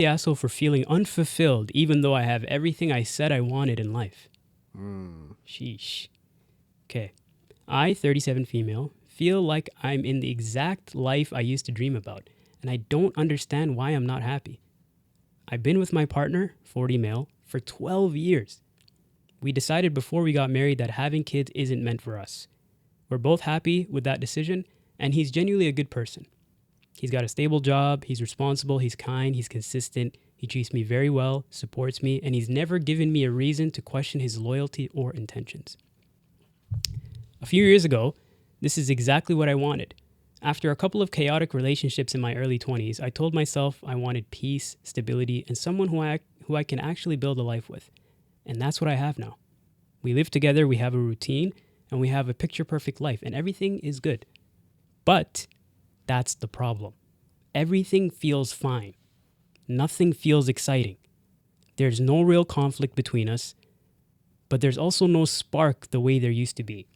The asshole for feeling unfulfilled even though I have everything I said I wanted in life. Sheesh. Okay. I, 37 female, feel like I'm in the exact life I used to dream about, and I don't understand why I'm not happy. I've been with my partner, 40 male, for 12 years. We decided before we got married that having kids isn't meant for us. We're both happy with that decision, and he's genuinely a good person. He's got a stable job, he's responsible, he's kind, he's consistent, he treats me very well, supports me, and he's never given me a reason to question his loyalty or intentions. A few years ago, this is exactly what I wanted. After a couple of chaotic relationships in my early 20s, I told myself I wanted peace, stability, and someone who I can actually build a life with. And that's what I have now. We live together, we have a routine, and we have a picture-perfect life, and everything is good. But that's the problem. Everything feels fine. Nothing feels exciting. There's no real conflict between us, but there's also no spark the way there used to be.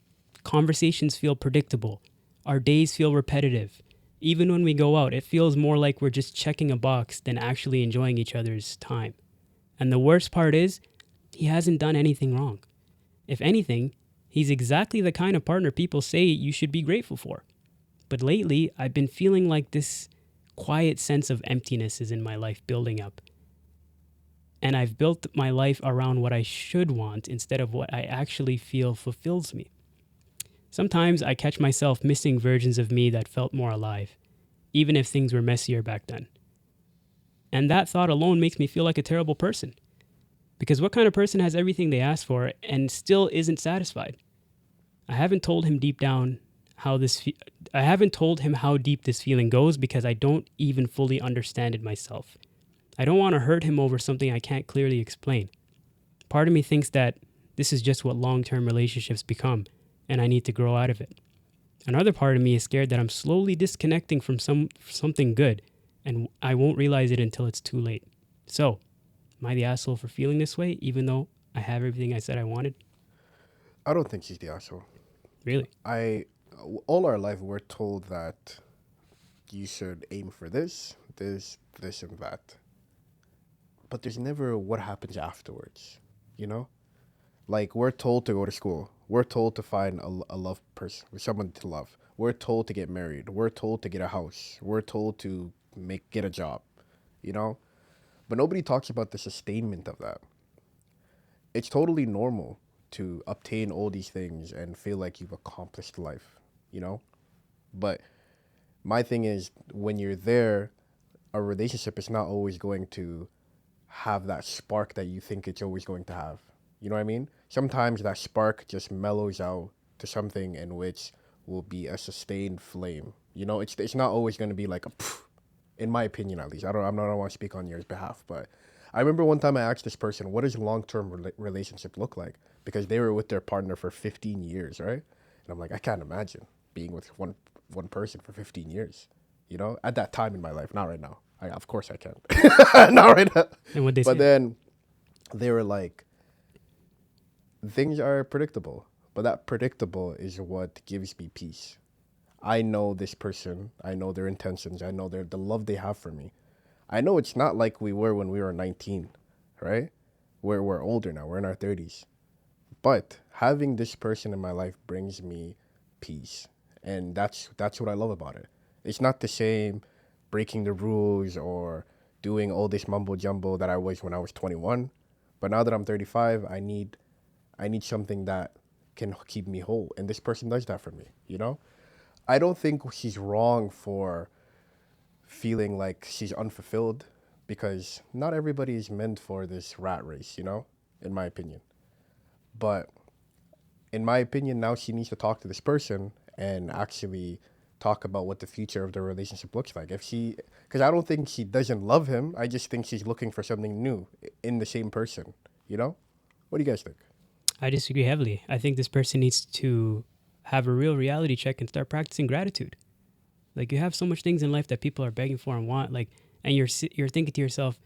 Conversations feel predictable. Our days feel repetitive. Even when we go out, it feels more like we're just checking a box than actually enjoying each other's time. And the worst part is, he hasn't done anything wrong. If anything, he's exactly the kind of partner people say you should be grateful for. But lately, I've been feeling like this quiet sense of emptiness is in my life building up. And I've built my life around what I should want instead of what I actually feel fulfills me. Sometimes I catch myself missing versions of me that felt more alive, even if things were messier back then. And that thought alone makes me feel like a terrible person. Because what kind of person has everything they ask for and still isn't satisfied? I haven't told him deep down how deep this feeling goes because I don't even fully understand it myself. I don't want to hurt him over something I can't clearly explain. Part of me thinks that this is just what long-term relationships become, and I need to grow out of it. Another part of me is scared that I'm slowly disconnecting from something good, and I won't realize it until it's too late. So, am I the asshole for feeling this way, even though I have everything I said I wanted? I don't think she's the asshole. Really? All our life we're told that you should aim for this, and that. But there's never what happens afterwards, you know? Like, we're told to go to school. We're told to find a love person, someone to love. We're told to get married. We're told to get a house. We're told to get a job, you know? But nobody talks about the sustainment of that. It's totally normal to obtain all these things and feel like you've accomplished life, you know? But my thing is, when you're there, a relationship is not always going to have that spark that you think it's always going to have. You know what I mean? Sometimes that spark just mellows out to something in which will be a sustained flame. You know, it's not always going to be like a pff, in my opinion at least. I don't want to speak on your behalf, but I remember one time I asked this person, what does a long-term relationship look like? Because they were with their partner for 15 years, right? And I'm like, I can't imagine being with one person for 15 years. You know, at that time in my life, not right now. Of course I can. Not right now. And what they But say? then they were like, things are predictable, but that predictable is what gives me peace. I know this person. I know their intentions. I know the love they have for me. I know it's not like we were when we were 19, right? We're older now. We're in our 30s. But having this person in my life brings me peace, and that's what I love about it. It's not the same breaking the rules or doing all this mumbo jumbo that I was when I was 21. But now that I'm 35, I need something that can keep me whole, and this person does that for me, you know? I don't think she's wrong for feeling like she's unfulfilled because not everybody is meant for this rat race, you know, in my opinion. But in my opinion, now she needs to talk to this person and actually talk about what the future of the relationship looks like. Because I don't think she doesn't love him. I just think she's looking for something new in the same person, you know? What do you guys think? I disagree heavily. I think this person needs to have a real reality check and start practicing gratitude. Like, you have so much things in life that people are begging for and want, like, and you're thinking to yourself,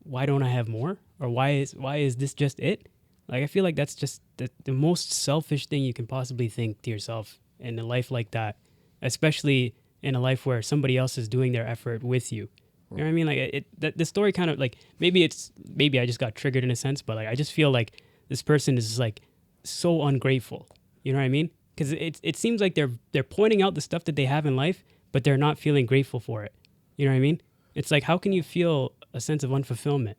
why don't I have more? Or why is this just it? Like, I feel like that's just the most selfish thing you can possibly think to yourself in a life like that, especially in a life where somebody else is doing their effort with you. You know what I mean? Like the story kind of like maybe I just got triggered in a sense, but like I just feel like this person is like so ungrateful. You know what I mean? Because it seems like they're pointing out the stuff that they have in life, but they're not feeling grateful for it. You know what I mean? It's like how can you feel a sense of unfulfillment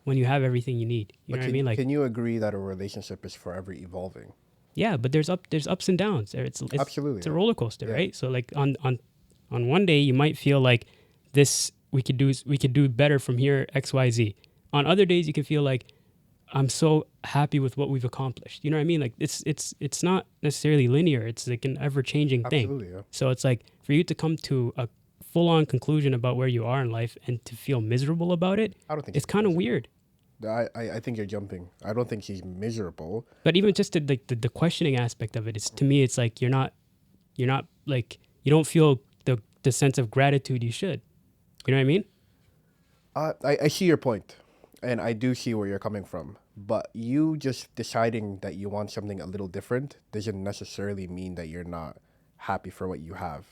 when you have everything you need? You know what I mean? Like can you agree that a relationship is forever evolving? yeah, but there's ups and downs. Absolutely, It's a yeah. roller coaster, Yeah. right? So like on one day you might feel like this we could do better from here XYZ. On other days you can feel like I'm so happy with what we've accomplished. You know what I mean? Like it's not necessarily linear. It's like an ever changing thing. Absolutely, yeah. So it's like for you to come to a full on conclusion about where you are in life and to feel miserable about it, I don't think it's she's kind of miserable. weird. I think you're jumping. I don't think she's miserable. But even just the questioning aspect of it is to me it's like you're not like you don't feel the sense of gratitude you should. You know what I mean? I see your point, and I do see where you're coming from. But you just deciding that you want something a little different doesn't necessarily mean that you're not happy for what you have.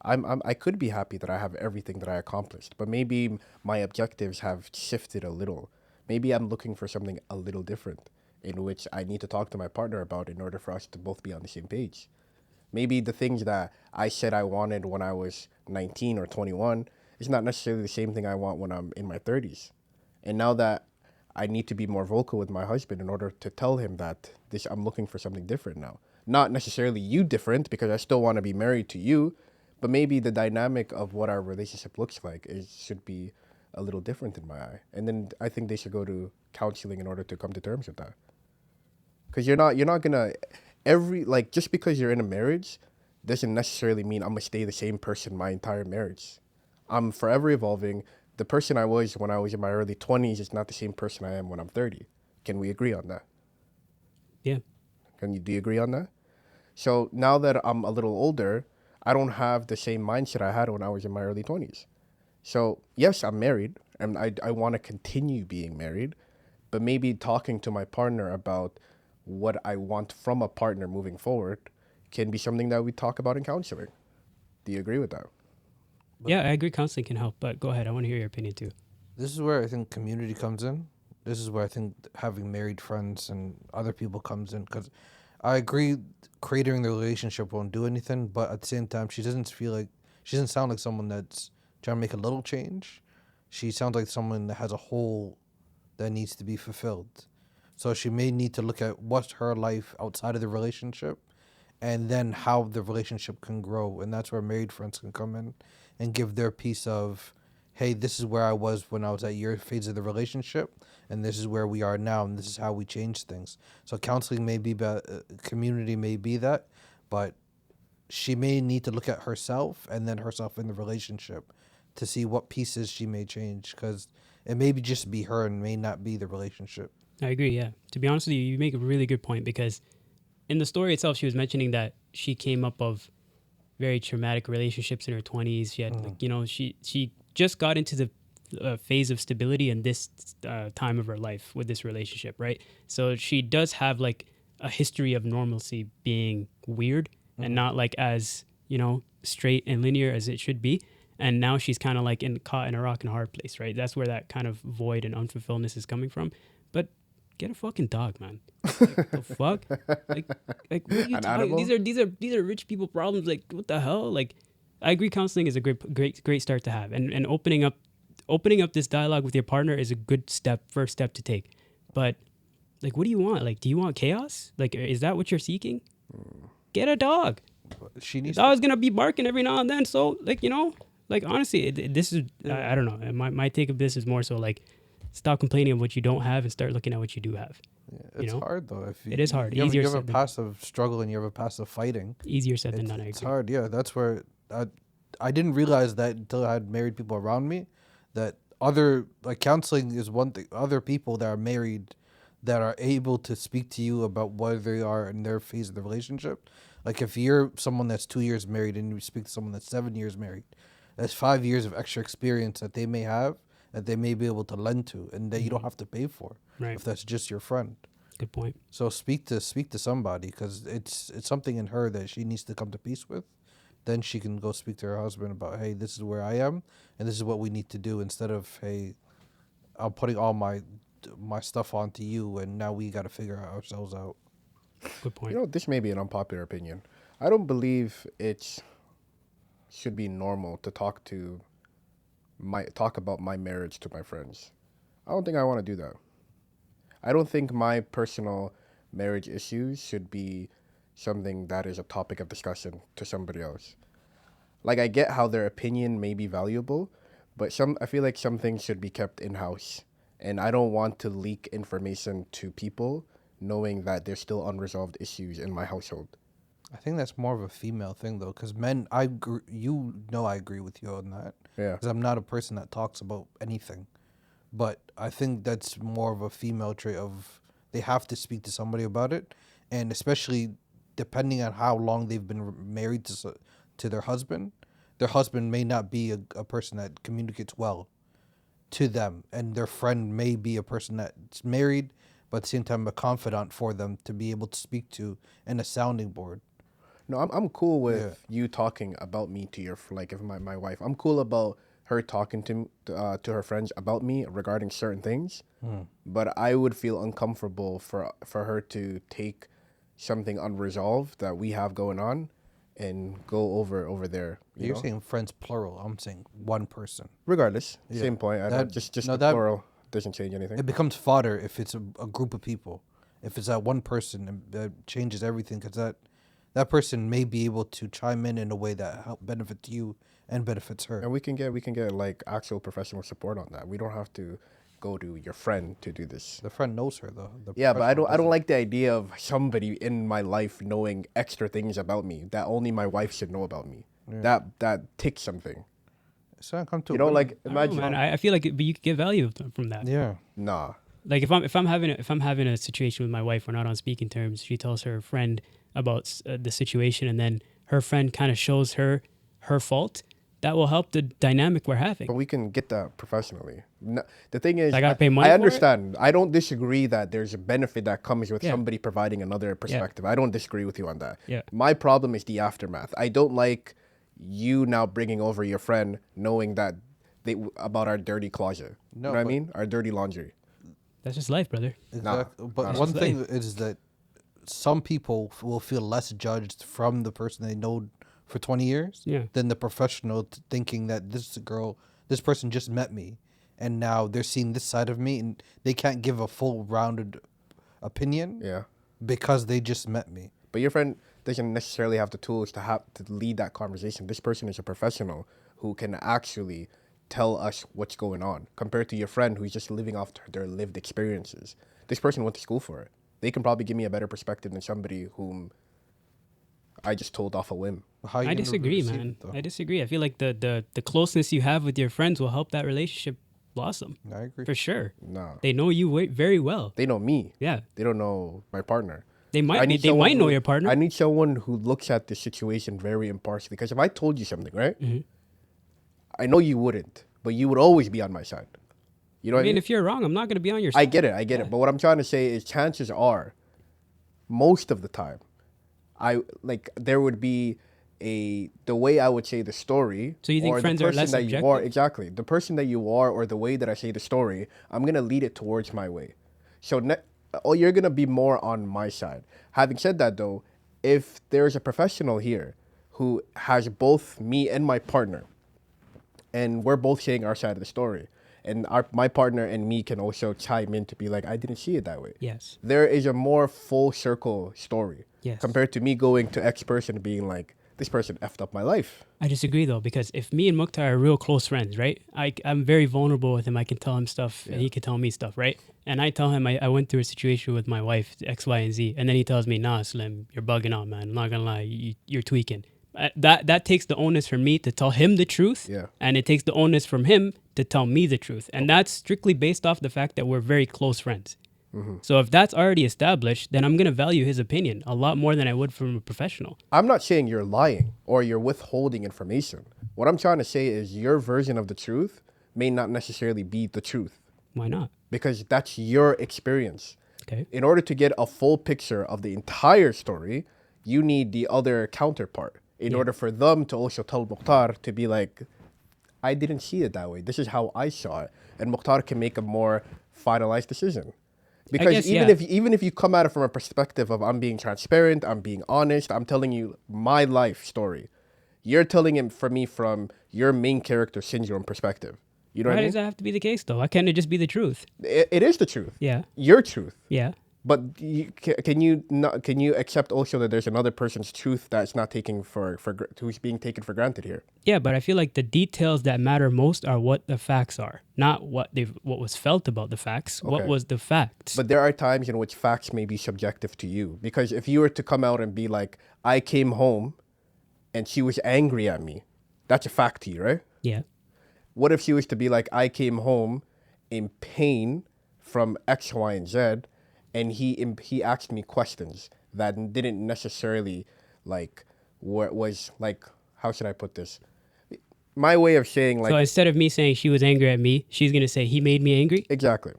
I could be happy that I have everything that I accomplished, but maybe my objectives have shifted a little. Maybe I'm looking for something a little different, in which I need to talk to my partner about in order for us to both be on the same page. Maybe the things that I said I wanted when I was 19 or 21 is not necessarily the same thing I want when I'm in my 30s. And now that I need to be more vocal with my husband in order to tell him that this I'm looking for something different now. Not necessarily you different because I still want to be married to you, but maybe the dynamic of what our relationship looks like should be a little different in my eye. And then I think they should go to counseling in order to come to terms with that. Because you're not gonna every like just because you're in a marriage doesn't necessarily mean I'm gonna stay the same person my entire marriage. I'm forever evolving. The person I was when I was in my early 20s is not the same person I am when I'm 30. Can we agree on that? Yeah. Do you agree on that? So now that I'm a little older, I don't have the same mindset I had when I was in my early 20s. So yes, I'm married and I want to continue being married, but maybe talking to my partner about what I want from a partner moving forward can be something that we talk about in counseling. Do you agree with that? Yeah, I agree counseling can help, but go ahead. I want to hear your opinion too. This is where I think community comes in. This is where I think having married friends and other people comes in, because I agree creating the relationship won't do anything, but at the same time she doesn't sound like someone that's trying to make a little change. She sounds like someone that has a hole that needs to be fulfilled. So she may need to look at what's her life outside of the relationship and then how the relationship can grow. And that's where married friends can come in and give their piece of, hey, this is where I was when I was at your phase of the relationship, and this is where we are now, and this is how we change things. So counseling may be, community may be that, but she may need to look at herself and then herself in the relationship to see what pieces she may change, because it may be just be her and may not be the relationship. I agree, yeah. To be honest with you, you make a really good point because in the story itself, she was mentioning that she came up of very traumatic relationships in her 20s. She had, like, you know, she just got into the phase of stability in this time of her life with this relationship, right? So she does have like a history of normalcy being weird and not like as, you know, straight and linear as it should be. And now she's kind of like caught in a rock and a hard place, right? That's where that kind of void and unfulfilledness is coming from. But get a fucking dog, man. Like, the fuck? Like what are you An talking? animal? These are rich people problems. Like, what the hell? Like, I agree. Counseling is a great start to have, and opening up this dialogue with your partner is a good first step to take. But like, what do you want? Like, do you want chaos? Like, is that what you're seeking? Get a dog. She The needs dog's gonna be barking every now and then. So, like, you know, like honestly, this is I don't know. My take of this is more so like, stop complaining of what you don't have and start looking at what you do have. It's hard though. If It is hard. You Easier have a said than passive struggle and you have a passive fighting. easier said than done. I It's agree. hard. Yeah, that's where I didn't realize that until I had married people around me. That other like counseling is one thing. Other people that are married that are able to speak to you about where they are in their phase of the relationship. Like if you're someone that's 2 years married and you speak to someone that's 7 years married, that's 5 years of extra experience that they may have, that they may be able to lend to, and that you don't have to pay for, Right. if that's just your friend. Good point. So speak to somebody, because it's something in her that she needs to come to peace with, then she can go speak to her husband about, hey, this is where I am, and this is what we need to do, instead of, hey, I'm putting all my stuff onto you, and now we got to figure ourselves out. Good point. You know, this may be an unpopular opinion. I don't believe it should be normal to talk about my marriage to my friends. I don't think I want to do that. I don't think my personal marriage issues should be something that is a topic of discussion to somebody else. Like, I get how their opinion may be valuable, but I feel like some things should be kept in-house. And I don't want to leak information to people knowing that there's still unresolved issues in my household. I think that's more of a female thing, though, because men, I agree with you on that. Yeah. Because I'm not a person that talks about anything. But I think that's more of a female trait of they have to speak to somebody about it. And especially depending on how long they've been married to their husband may not be a person that communicates well to them. And their friend may be a person that's married, but at the same time a confidant for them to be able to speak to and a sounding board. No, I'm cool with you talking about me to your, like, if my wife. I'm cool about her talking to her friends about me regarding certain things. But I would feel uncomfortable for her to take something unresolved that we have going on and go over there. You're saying friends plural. I'm saying one person. Regardless, same point. Just the plural doesn't change anything. It becomes fodder if it's a group of people. If it's that one person, it changes everything, because that person may be able to chime in a way that benefits you and benefits her. And we can get like actual professional support on that. We don't have to go to your friend to do this. The friend knows her, though. Yeah, but I don't like the idea of somebody in my life knowing extra things about me that only my wife should know about me. Yeah. That takes something. So come to, you know, like, imagine. Man, I feel like but you could get value from that. Yeah. Nah. Like if I'm having a situation with my wife, we're not on speaking terms. She tells her friend about the situation, and then her friend kind of shows her fault. That will help the dynamic we're having. But we can get that professionally. No, the thing is, I gotta pay money. I understand. I don't disagree that there's a benefit that comes with somebody providing another perspective. I don't disagree with you on that. Yeah. My problem is the aftermath. I don't like you now bringing over your friend knowing that about our dirty closet. No, you know what I mean? Our dirty laundry. That's just life, brother. Exactly. But one thing is that some people will feel less judged from the person they know for 20 years than the professional thinking that this person just met me, and now they're seeing this side of me, and they can't give a full rounded opinion because they just met me. But your friend doesn't necessarily have the tools to lead that conversation. This person is a professional who can actually tell us what's going on, compared to your friend who's just living off their lived experiences. This person went to school for it. They can probably give me a better perspective than somebody whom I just told off a whim. I disagree, man. I disagree. I feel like the closeness you have with your friends will help that relationship blossom. I agree. For sure. Nah. They know you very well. They know me. Yeah. They don't know my partner. They might know your partner. I need someone who looks at the situation very impartially. Because if I told you something, right? Mm-hmm. I know you wouldn't, but you would always be on my side. You know what I mean? If you're wrong, I'm not going to be on your side. I get it. But what I'm trying to say is chances are, most of the time, there would be the way I would say the story. So you think friends are less objective? Exactly. The person that you are, or the way that I say the story, I'm going to lead it towards my way. So you're going to be more on my side. Having said that, though, if there's a professional here who has both me and my partner, and we're both saying our side of the story, and my partner and me can also chime in to be like, I didn't see it that way. Yes. There is a more full circle story. Yes. Compared to me going to X person and being like, this person effed up my life. I disagree, though, because if me and Mukhtar are real close friends, right? I'm very vulnerable with him. I can tell him stuff, and he can tell me stuff, right? And I tell him I went through a situation with my wife, X, Y, and Z. And then he tells me, nah, Slim, you're bugging out, man. I'm not going to lie. You're tweaking. That takes the onus from me to tell him the truth. Yeah. And it takes the onus from him to tell me the truth. And that's strictly based off the fact that we're very close friends. Mm-hmm. So if that's already established, then I'm going to value his opinion a lot more than I would from a professional. I'm not saying you're lying or you're withholding information. What I'm trying to say is your version of the truth may not necessarily be the truth. Why not? Because that's your experience. Okay. In order to get a full picture of the entire story, you need the other counterpart. in Yeah. order for them to also tell Mukhtar to be like, I didn't see it that way. This is how I saw it. And Mukhtar can make a more finalized decision. Because guess, even yeah. if you come at it from a perspective of I'm being transparent, I'm being honest, I'm telling you my life story. You're telling him for me from your main character syndrome perspective. You know Why what I does mean? that have to be the case, though? Why can't it just be the truth? It is the truth. Yeah. Your truth. Yeah. But can you accept also that there's another person's truth that's not taking who's being taken for granted here? Yeah, but I feel like the details that matter most are what the facts are, not what was felt about the facts. What Okay. was the facts? But there are times in which facts may be subjective to you. Because if you were to come out and be like, I came home and she was angry at me, that's a fact to you, right? Yeah. What if she was to be like, I came home in pain from X, Y, and Z, and he asked me questions that didn't necessarily like what was like, how should I put this? My way of saying like So instead of me saying she was angry at me, she's gonna say he made me angry. exactly.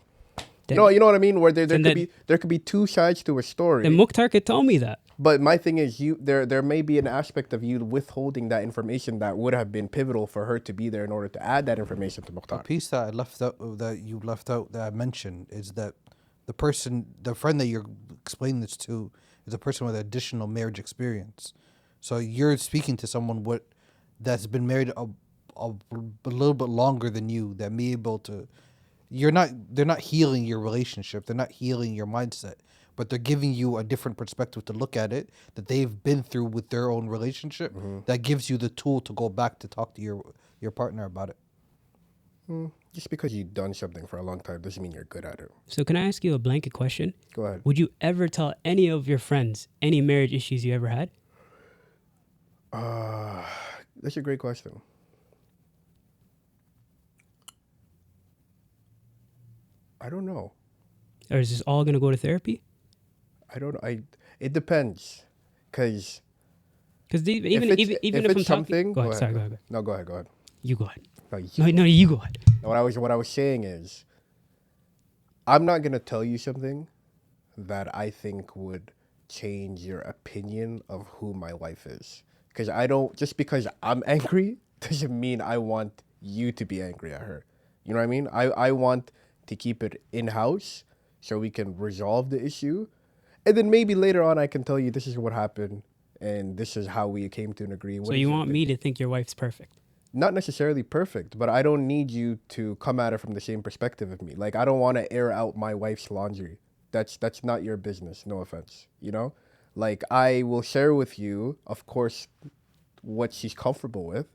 Then, No, you know what I mean? Where there then could that- be there could be two sides to a story. then Mukhtar could tell me that. But my thing is, there may be an aspect of you withholding that information that would have been pivotal for her to be there in order to add that information to A Mukhtar. piece that I left out that you left out that I mentioned is that the friend that you're explaining this to is a person with additional marriage experience. So you're speaking to someone that's been married a little bit longer than you, that may be able to. They're not healing your relationship. They're not healing your mindset, but they're giving you a different perspective to look at it that they've been through with their own relationship. That gives you the tool to go back to talk to your partner about it. Just because you've done something for a long time doesn't mean you're good at it. So can I ask you a blanket question? Go ahead. Would you ever tell any of your friends any marriage issues you ever had? That's a great question. I don't know. Or is this all gonna go to therapy? I don't. It depends, because Because even if I'm it's talking, something. go ahead. Sorry, go ahead. No, go ahead. Go ahead. You go ahead. No, you, No, you go ahead. what I was saying is, I'm not gonna tell you something that I think would change your opinion of who my wife is. Because I don't. Just because I'm angry doesn't mean I want you to be angry at her. You know what I mean? I want to keep it in house so we can resolve the issue, and then maybe later on I can tell you this is what happened and this is how we came to an agreement. So you want me to think your wife's perfect? Not necessarily perfect, but I don't need you to come at it from the same perspective of me. Like, I don't want to air out my wife's laundry. That's not your business. No offense, you know? Like, I will share with you, of course, what she's comfortable with,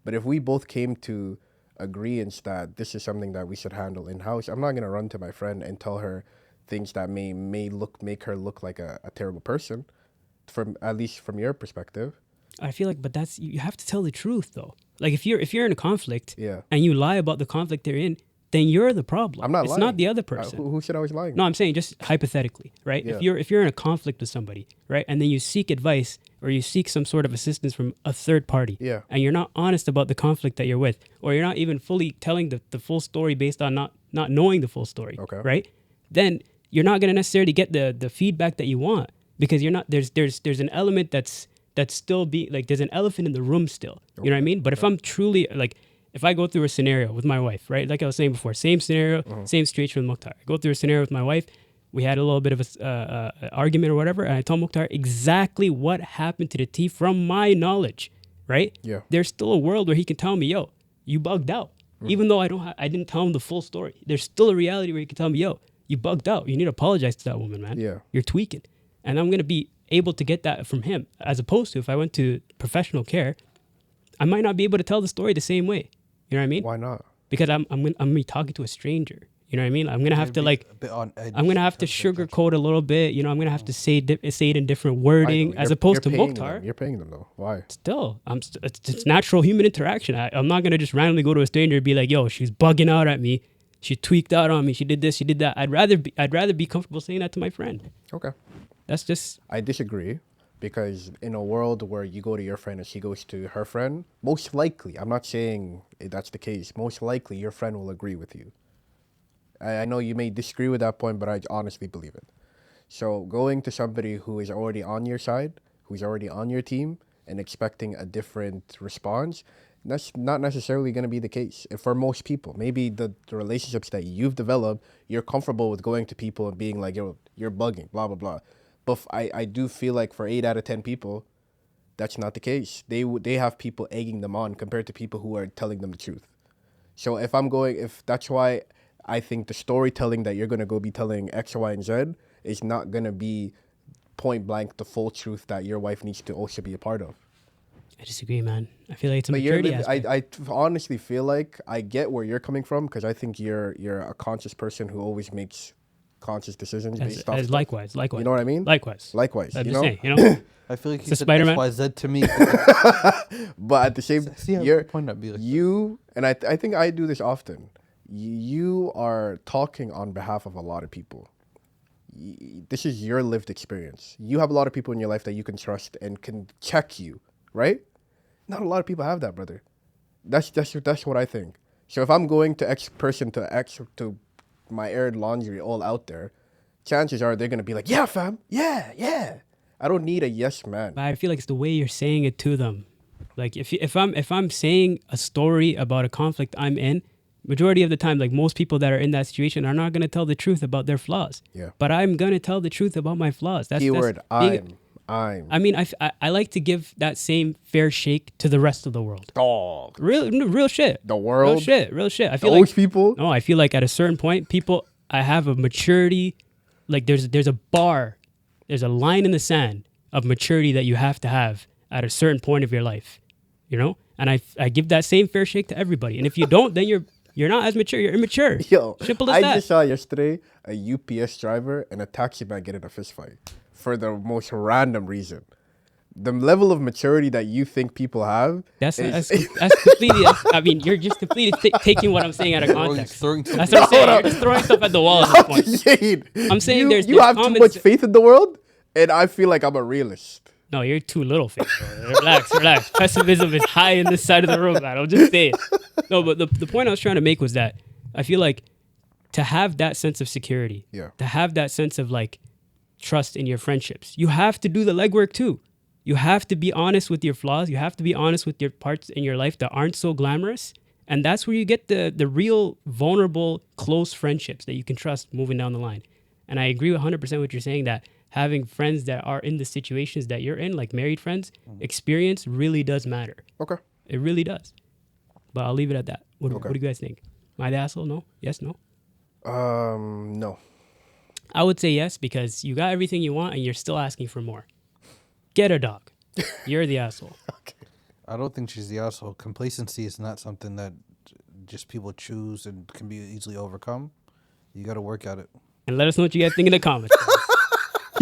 but if we both came to agreement that this is something that we should handle in-house, I'm not going to run to my friend and tell her things that may make her look like a terrible person, from at least from your perspective. I feel like, but that's you have to tell the truth though. Like if you're in a conflict, Yeah. and you lie about the conflict they're in, then you're the problem. I'm not It's lying. not the other person. Who said I was lying? No, I'm saying just hypothetically, right? Yeah. If you're in a conflict with somebody, right, and then you seek advice or you seek some sort of assistance from a third party, Yeah. and you're not honest about the conflict that you're with, or you're not even fully telling the full story based on not knowing the full story, Okay. right? Then you're not going to necessarily get the feedback that you want because you're not there's an element that's still like there's an elephant in the room still. You know what I mean? But if I'm truly like, if I go through a scenario with my wife, right? Like I was saying before, same scenario, same situation with Mukhtar. I go through a scenario with my wife. We had a little bit of a argument or whatever, and I told Mukhtar exactly what happened to the T from my knowledge, right? Yeah. There's still a world where he can tell me, yo, you bugged out. Even though I didn't tell him the full story. There's still a reality where he can tell me, yo, you bugged out. You need to apologize to that woman, man. Yeah. You're tweaking. And I'm going to be able to get that from him, as opposed to if I went to professional care, I might not be able to tell the story the same way. You know what I mean? Why not? Because I'm gonna be talking to a stranger. You know what I mean? I'm gonna have to like, a bit on edge. I'm gonna have to sugarcoat a little bit. You know, I'm gonna have to say it in different wording, as opposed to paying Mukhtar. them. You're paying them though. Why? Still, it's natural human interaction. I'm not gonna just randomly go to a stranger and be like, "Yo, she's bugging out at me. She tweaked out on me. She did this. She did that." I'd rather be comfortable saying that to my friend. Okay. That's just I disagree, because in a world where you go to your friend and she goes to her friend, most likely, I'm not saying that's the case, most likely your friend will agree with you. I know you may disagree with that point, but I honestly believe it. So going to somebody who is already on your side, who's already on your team, and expecting a different response, that's not necessarily going to be the case. If for most people, maybe the relationships that you've developed, you're comfortable with going to people and being like, yo, you're bugging, blah, blah, blah. But I do feel like for 8 out of 10 people, that's not the case. They have people egging them on compared to people who are telling them the truth. So if that's why I think the storytelling that you're going to go be telling X, Y, and Z is not going to be point blank the full truth that your wife needs to also be a part of. I disagree, man. I feel like it's a But maturity aspect. I honestly feel like I get where you're coming from, because I think you're a conscious person who always makes conscious decisions based off As stuff. likewise. You know what I mean? Likewise. Likewise. I'm You just know? saying, you know? I feel like he It's a said Spider-Man. XYZ to me. But at the same, See how you're the point not be like you, and I think I do this often. You are talking on behalf of a lot of people. This is your lived experience. You have a lot of people in your life that you can trust and can check you, right? Not a lot of people have that, brother. That's what I think. So if I'm going to X person to my aired laundry all out there, chances are they're gonna be like, yeah, fam, yeah. I don't need a yes man. But I feel like it's the way you're saying it to them. Like if I'm saying a story about a conflict I'm in, majority of the time, like most people that are in that situation are not gonna tell the truth about their flaws. Yeah. But I'm gonna tell the truth about my flaws. Keyword, being- I'm. I mean, I like to give that same fair shake to the rest of the world. Dog. Real shit. The world. Real shit. I feel Those like people. no, I feel like at a certain point, I have a maturity, like there's a bar, there's a line in the sand of maturity that you have to have at a certain point of your life, you know? And I give that same fair shake to everybody. And if you don't, then you're not as mature, you're immature. Yo, Simple as I that. just saw yesterday a UPS driver and a taxi man get in a fist fight for the most random reason. The level of maturity that you think people have. That's completely. I mean, you're just completely taking what I'm saying out of context. throwing That's what I'm saying. You're just throwing stuff at the wall at this point. I'm saying you, there's you have too common much se- faith in the world, and I feel like I'm a realist. No, you're too little, faith. Relax. Pessimism is high in this side of the room, man. I'm just saying. No, but the point I was trying to make was that I feel like to have that sense of security, Yeah. to have that sense of like trust in your friendships, you have to do the legwork too. You have to be honest with your flaws. You have to be honest with your parts in your life that aren't so glamorous. And that's where you get the real vulnerable, close friendships that you can trust moving down the line. And I agree 100% with what you're saying, that having friends that are in the situations that you're in, like married friends, experience really does matter. Okay. It really does. But I'll leave it at that. What Okay. do you guys think? Am I the asshole? No? Yes? No? No. I would say yes, because you got everything you want and you're still asking for more. Get a dog. You're the asshole. I don't think she's the asshole. Complacency is not something that just people choose and can be easily overcome. You got to work at it. And let us know what you guys think in the comments.